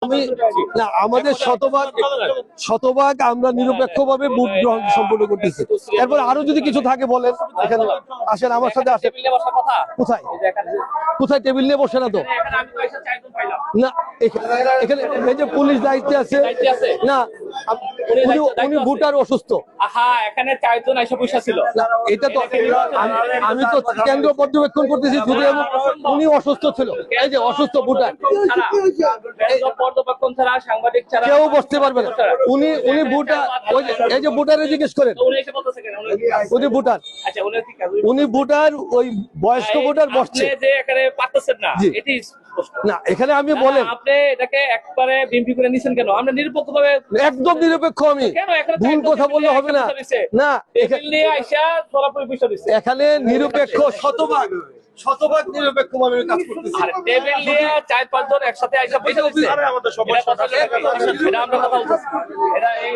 আমি না আমাদের শতভাগ আমরা নিরপেক্ষভাবে ভোট গ্রহণ সম্পন্ন করতেছি। এরপর আরো যদি কিছু থাকে বলেন, এখানে আসেন আমার সাথে আসেন। কোথায় কোথায় টেবিল নিয়ে বসে না তো না, এখানে এই যে পুলিশ দায়িত্বে আছে না, উনি ভোটার অসুস্থ। এখানে 4 জন এসে বসে ছিল। এটা তো আমি তো কেন্দ্র পর্যবেক্ষণ করতেছি শুধু, এবং উনি অসুস্থ ছিল, এই যে অসুস্থ ভোটার, পর্যবেক্ষণ ছাড়া, সাংবাদিক ছাড়া কেউ বসতে পারবে না। উনি ভোটার, এই যে ভোটারে জিজ্ঞেস করেন, উনি ভোটার, উনি ভোটার, ওই বয়স্ক ভোটার বসছে যে এখানে পারতেছেন না, এটি না। এখানে আমি বলেন আপনি এটাকে একবারে বিএমপি করে নিছেন কেন? আমরা নিরপেক্ষভাবে, একদম নিরপেক্ষ, আমি ভুল কথা বললে হবে না। না, এখানে নিরপেক্ষ, শতভাগ নিরপেক্ষ ভাবে কাজ করতেছি। টেবিল নিয়ে 4-5 জন একসাথে আইসা বসে দিচ্ছে। এটা আমরা কথা বলতেছি। এটা এই